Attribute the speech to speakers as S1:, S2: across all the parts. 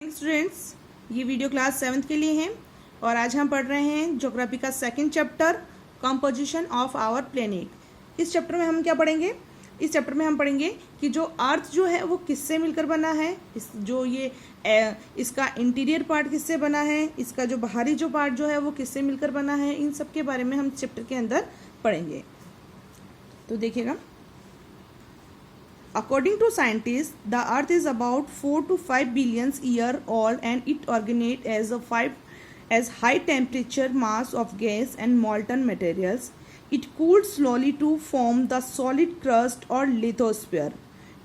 S1: Students, ये video class 7th के लिए है और आज हम पढ़ रहे हैं ज्योग्राफी का second chapter composition of our planet. इस चैप्टर में हम क्या पढ़ेंगे? इस चैप्टर में हम पढ़ेंगे कि जो अर्थ जो है वो किससे मिलकर बना है, इसका इंटीरियर पार्ट किससे बना है, इसका जो बाहरी जो पार्ट जो है वो किससे मिलकर बना है। इन सब के बारे में हम चैप्टर के अंदर पढ़ेंगे। तो देखिएगा, according to scientists, the earth is about 4 to 5 billion year old and it originates as high temperature mass of gas and molten materials. It cooled slowly to form the solid crust or lithosphere.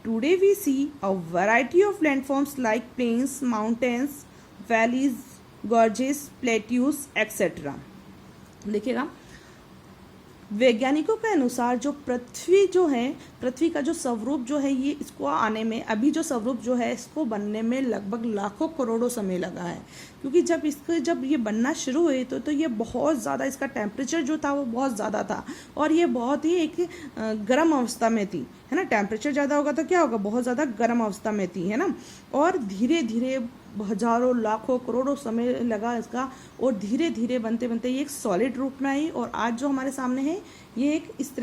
S1: Today we see a variety of landforms like plains, mountains, valleys, gorges, plateaus, etc. देखिएगा, वैज्ञानिकों के अनुसार जो पृथ्वी का जो स्वरूप जो है, ये इसको आने में, अभी जो स्वरूप जो है इसको बनने में लगभग लाखों करोड़ों समय लगा है। क्योंकि जब ये बनना शुरू हुए तो ये बहुत ज़्यादा, इसका टेम्परेचर जो था वो बहुत ज़्यादा था और ये बहुत ही एक गर्म अवस्था में थी, है ना। टेम्परेचर ज़्यादा होगा तो क्या होगा, बहुत ज़्यादा गर्म अवस्था में थी, है ना। और धीरे धीरे हजारों लाखों करोड़ों समय लगा इसका और धीरे धीरे बनते बनते ये एक सॉलिड रूप में आई और आज जो हमारे सामने है ये एक इस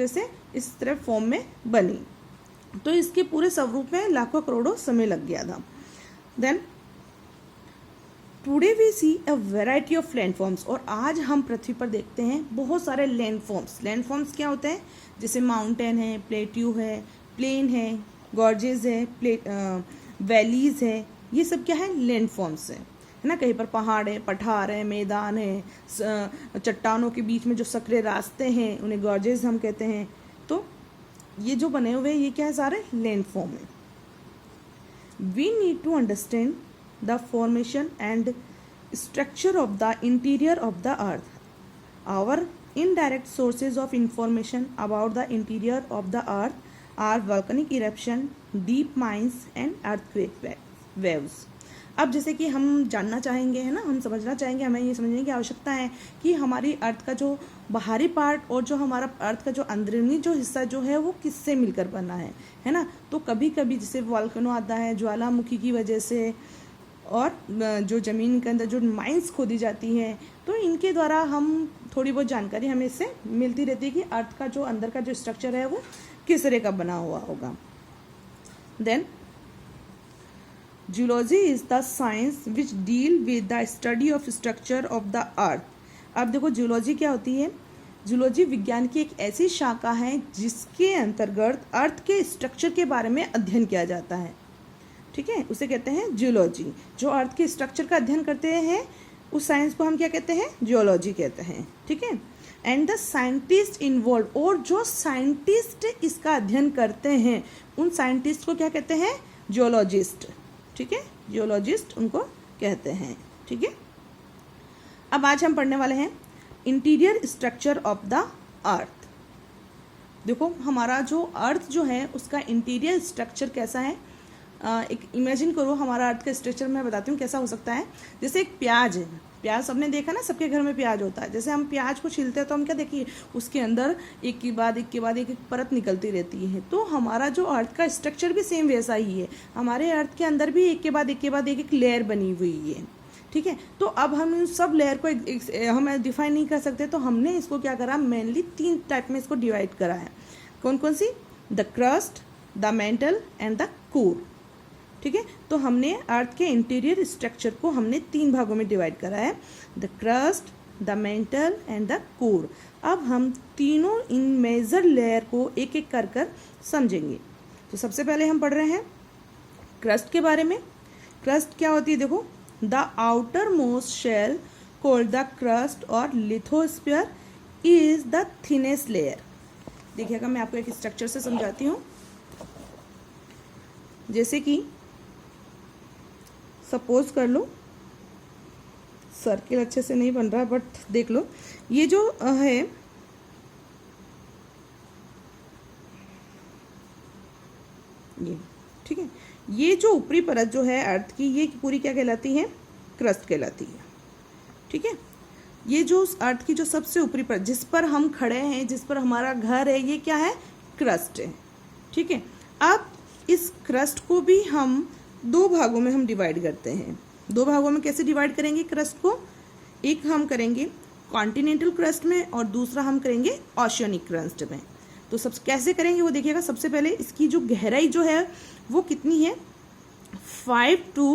S1: तरह फॉर्म में बनी। तो इसके पूरे स्वरूप में लाखों करोड़ों समय लग गया था। Then today we see a variety of landforms, और आज हम पृथ्वी पर देखते हैं बहुत सारे लैंडफॉर्म्स। लैंडफॉर्म्स क्या होते हैं? जैसे माउंटेन है, प्लेट्यू है, प्लेन है, गॉर्जेस है, वैलीज है, ये सब क्या है? लैंडफॉर्म्स है ना। कहीं पर पहाड़ है, पठार है, मैदान है, चट्टानों के बीच में जो सकरे रास्ते हैं उन्हें गॉर्जेस हम कहते हैं। तो ये जो बने हुए ये क्या है? सारे लैंडफॉर्म है। We need to understand the formation and structure of the interior of the earth. Our indirect sources of information about the interior of the earth are volcanic eruption, deep mines and earthquake waves. अब जैसे कि हम जानना चाहेंगे, है ना, हम समझना चाहेंगे, हमें ये समझने की आवश्यकता है कि हमारी अर्थ का जो बाहरी पार्ट और जो हमारा अर्थ का जो अंदरूनी जो हिस्सा जो है वो किससे मिलकर बना है ना। तो कभी कभी जैसे वॉल्केनो आता है ज्वालामुखी की वजह से, और जो ज़मीन के अंदर जो माइंस खोदी जाती हैं, तो इनके द्वारा हम थोड़ी बहुत जानकारी हमें इससे मिलती रहती है कि अर्थ का जो अंदर का जो स्ट्रक्चर है वो किस तरह का बना हुआ होगा। Then Geology is the science which deal with the study of structure of the earth. अब देखो, जियोलॉजी क्या होती है? जियोलॉजी विज्ञान की एक ऐसी शाखा है जिसके अंतर्गत अर्थ के स्ट्रक्चर के बारे में अध्ययन किया जाता है। ठीक है, उसे कहते हैं जियोलॉजी। जो अर्थ के स्ट्रक्चर का अध्ययन करते हैं उस साइंस को हम क्या कहते हैं? जियोलॉजी कहते हैं। ठीक है, एंड द साइंटिस्ट इन्वॉल्व, और जो साइंटिस्ट इसका अध्ययन करते हैं उन साइंटिस्ट को क्या कहते हैं? जियोलॉजिस्ट। ठीक है, जियोलॉजिस्ट उनको कहते हैं। ठीक है, अब आज हम पढ़ने वाले हैं इंटीरियर स्ट्रक्चर ऑफ द अर्थ। देखो, हमारा जो अर्थ जो है उसका इंटीरियर स्ट्रक्चर कैसा है? एक इमेजिन करो, हमारा अर्थ का स्ट्रक्चर मैं बताती हूँ कैसा हो सकता है। जैसे एक प्याज है, प्याज सबने देखा ना, सबके घर में प्याज होता है। जैसे हम प्याज को छीलते हैं तो हम क्या देखिए, उसके अंदर एक के बाद एक परत निकलती रहती है। तो हमारा जो अर्थ का स्ट्रक्चर भी सेम वैसा ही है। हमारे अर्थ के अंदर भी एक के बाद एक लेयर बनी हुई है। ठीक है, तो अब हम इन सब लेयर को हम डिफाइन नहीं कर सकते, तो हमने इसको क्या करा, मेनली 3 टाइप में इसको डिवाइड करा है। कौन कौन सी? The crust, the mantle and the core. ठीक है, तो हमने अर्थ के इंटीरियर स्ट्रक्चर को हमने 3 भागों में डिवाइड करा है, the crust, the mantle and the core. अब हम तीनों इन मेजर लेयर को एक एक कर समझेंगे। तो सबसे पहले हम पढ़ रहे हैं क्रस्ट के बारे में। क्रस्ट क्या होती है? देखो, the outermost shell called the crust और lithosphere is the thinnest layer. देखिएगा, मैं आपको एक स्ट्रक्चर से समझाती हूँ। जैसे कि सपोज कर लो, सर्किल अच्छे से नहीं बन रहा बट देख लो, ये जो है ये, ठीक है, ये जो ऊपरी परत जो है अर्थ की, ये पूरी क्या कहलाती है? क्रस्ट कहलाती है। ठीक है, ये जो अर्थ की जो सबसे ऊपरी परत जिस पर हम खड़े हैं, जिस पर हमारा घर है, ये क्या है? क्रस्ट है। ठीक है, अब इस क्रस्ट को भी हम 2 भागों में हम डिवाइड करते हैं। दो भागों में कैसे डिवाइड करेंगे क्रस्ट को, एक हम करेंगे कॉन्टिनेंटल क्रस्ट में और दूसरा हम करेंगे ओशियनिक क्रस्ट में। तो सब कैसे करेंगे वो देखिएगा। सबसे पहले इसकी जो गहराई जो है वो कितनी है, 5 to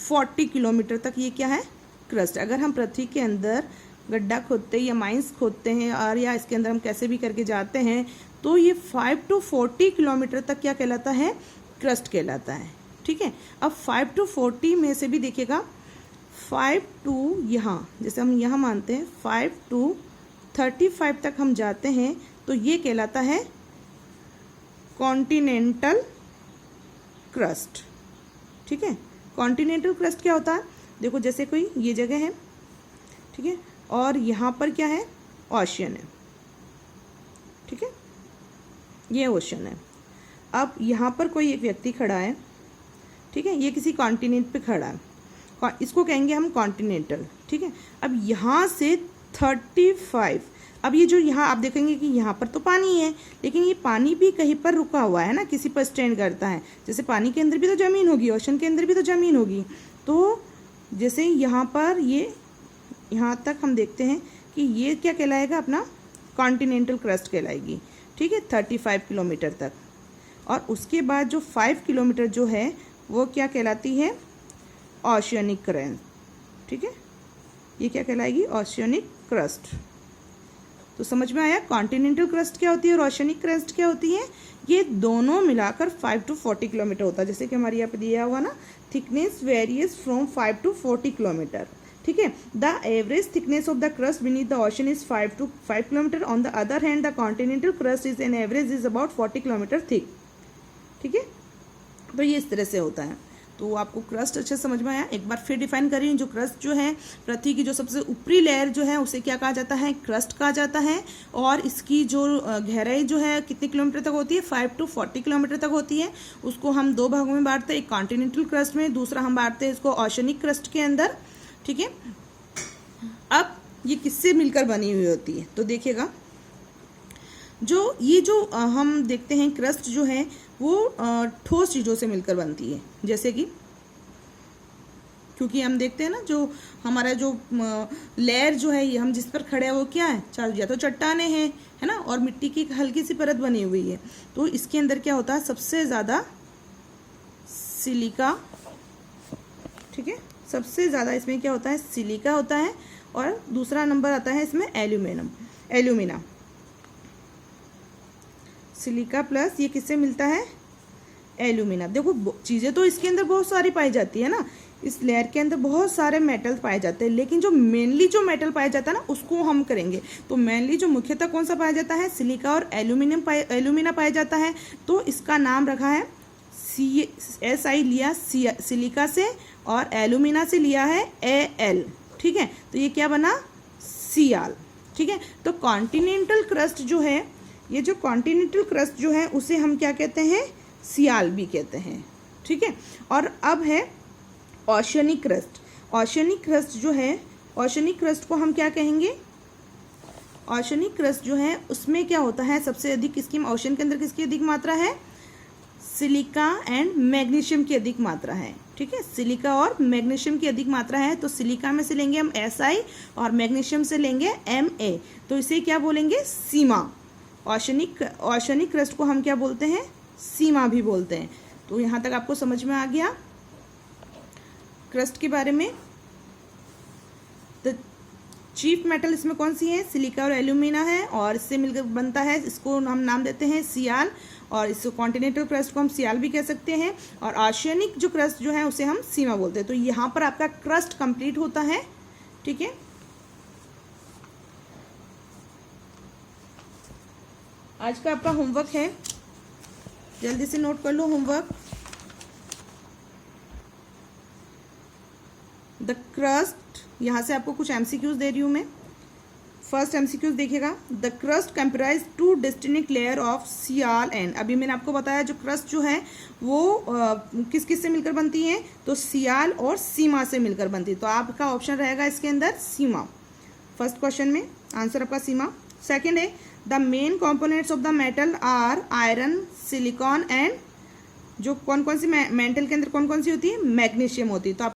S1: 40 किलोमीटर तक ये क्या है, क्रस्ट। अगर हम पृथ्वी के अंदर गड्ढा खोदते हैं या माइंस खोदते हैं और या इसके अंदर हम कैसे भी करके जाते हैं तो ये 5 to 40 किलोमीटर तक क्या कहलाता है, क्रस्ट कहलाता है। ठीक है, अब 5 to 40 में से भी देखिएगा 5 to यहाँ, जैसे हम यहाँ मानते हैं 5 to 35 तक हम जाते हैं तो ये कहलाता है कॉन्टिनेंटल क्रस्ट। ठीक है, कॉन्टिनेंटल क्रस्ट क्या होता है, देखो जैसे कोई ये जगह है, ठीक है, और यहाँ पर क्या है, ओशियन है। ठीक है, ये ओशियन है। अब यहाँ पर कोई एक व्यक्ति खड़ा है, ठीक है, ये किसी कॉन्टिनेंट पे खड़ा है, इसको कहेंगे हम कॉन्टिनेंटल। ठीक है, अब यहाँ से 35, अब ये जो यहाँ आप देखेंगे कि यहाँ पर तो पानी है लेकिन ये पानी भी कहीं पर रुका हुआ है ना, किसी पर स्टैंड करता है। जैसे पानी के अंदर भी तो ज़मीन होगी, ओशन के अंदर भी तो ज़मीन होगी। तो जैसे यहाँ पर ये यहाँ तक हम देखते हैं कि ये क्या कहलाएगा, अपना कॉन्टिनेंटल क्रस्ट कहलाएगी। ठीक है, 35 किलोमीटर तक। और उसके बाद जो 5 किलोमीटर जो है वो क्या कहलाती है, ओशियनिक क्रस्ट। ठीक है, ये क्या कहलाएगी, ओशियनिक क्रस्ट। तो समझ में आया कॉन्टिनेंटल क्रस्ट क्या होती है और ओशियनिक क्रस्ट क्या होती है। ये दोनों मिलाकर 5 to 40 किलोमीटर होता है। जैसे कि हमारे यहाँ पे दिया हुआ ना, thickness various from 5 to 40 kilometre. ठीक है, the average thickness of the crust beneath the ocean is 5 to 5 kilometre. On the other hand the continental crust is an average is about 40 kilometre thick. ठीक है, तो ये इस तरह से होता है। तो आपको क्रस्ट अच्छे समझ में आया। एक बार फिर डिफाइन करिए, जो क्रस्ट जो है पृथ्वी की जो सबसे ऊपरी लेयर जो है उसे क्या कहा जाता है, क्रस्ट कहा जाता है। और इसकी जो गहराई जो है कितने किलोमीटर तक होती है, 5 to 40 किलोमीटर तक होती है। उसको हम दो भागों में बांटते हैं, एक कॉन्टिनेंटल क्रस्ट में, दूसरा हम बांटते हैं इसको ओशियनिक क्रस्ट के अंदर। ठीक है, अब ये किससे मिलकर बनी हुई होती है, तो देखिएगा जो ये जो हम देखते हैं क्रस्ट जो है वो ठोस चीज़ों से मिलकर बनती है। जैसे कि क्योंकि हम देखते हैं ना, जो हमारा जो लेयर जो है ये हम जिस पर खड़े हैं वो क्या है, या तो चट्टाने हैं, है ना, और मिट्टी की एक हल्की सी परत बनी हुई है। तो इसके अंदर क्या होता है, सबसे ज़्यादा सिलिका। ठीक है, सबसे ज़्यादा इसमें क्या होता है, सिलिका होता है। और दूसरा नंबर आता है इसमें एल्यूमिना। सिलिका प्लस ये किससे मिलता है, एल्यूमिना। देखो चीज़ें तो इसके अंदर बहुत सारी पाई जाती है ना, इस लेयर के अंदर बहुत सारे मेटल पाए जाते हैं, लेकिन जो मेनली जो मेटल पाया जाता है ना उसको हम करेंगे। तो मेनली जो मुख्यतः कौन सा पाया जाता है, सिलिका और एल्यूमिना पाया जाता है। तो इसका नाम रखा है SI लिया सिलिका से और एल्यूमिना से लिया है AL। ठीक है, तो ये क्या बना, सियाल। ठीक है, तो कॉन्टिनेंटल क्रस्ट जो है, ये जो कॉन्टिनेंटल क्रस्ट जो है उसे हम क्या कहते हैं, सियाल भी कहते हैं। ठीक है, और अब है ओशियनिक क्रस्ट। ओशियनिक क्रस्ट जो है, ओशियनिक क्रस्ट को हम क्या कहेंगे, ओशियनिक क्रस्ट जो है उसमें क्या होता है, सबसे अधिक किसकी, ओशन के अंदर किसकी अधिक मात्रा है, सिलिका एंड मैग्नीशियम की अधिक मात्रा है। ठीक है, सिलिका और मैग्नीशियम की अधिक मात्रा है। तो सिलिका में से लेंगे हम SI और मैग्नीशियम से लेंगे MA। तो इसे क्या बोलेंगे, सीमा। ओशियनिक क्रस्ट को हम क्या बोलते हैं, सीमा भी बोलते हैं। तो यहाँ तक आपको समझ में आ गया क्रस्ट के बारे में। तो चीफ मेटल इसमें कौन सी है, सिलिका और एल्यूमिना है, और इससे मिलकर बनता है, इसको हम नाम देते हैं सियाल। और इस कॉन्टिनेंटल क्रस्ट को हम सियाल भी कह सकते हैं, और ओशियनिक जो क्रस्ट जो है उसे हम सीमा बोलते हैं। तो यहाँ पर आपका क्रस्ट कंप्लीट होता है। ठीक है, आज का आपका होमवर्क है, जल्दी से नोट कर लो होमवर्क। द क्रस्ट, यहाँ से आपको कुछ MCQs दे रही हूँ मैं। फर्स्ट MCQs देखिएगा, the crust comprise 2 distinct layer of sial and. अभी मैंने आपको बताया जो क्रस्ट जो है वो किस किस से मिलकर बनती है, तो सियाल और सीमा से मिलकर बनती है। तो आपका ऑप्शन रहेगा इसके अंदर सीमा। फर्स्ट क्वेश्चन में आंसर आपका सीमा। सेकेंड है the main components of the metal are iron, silicon and जो कौन कौन सी मेंटल के अंदर कौन कौन सी होती है, मैग्नीशियम होती है। तो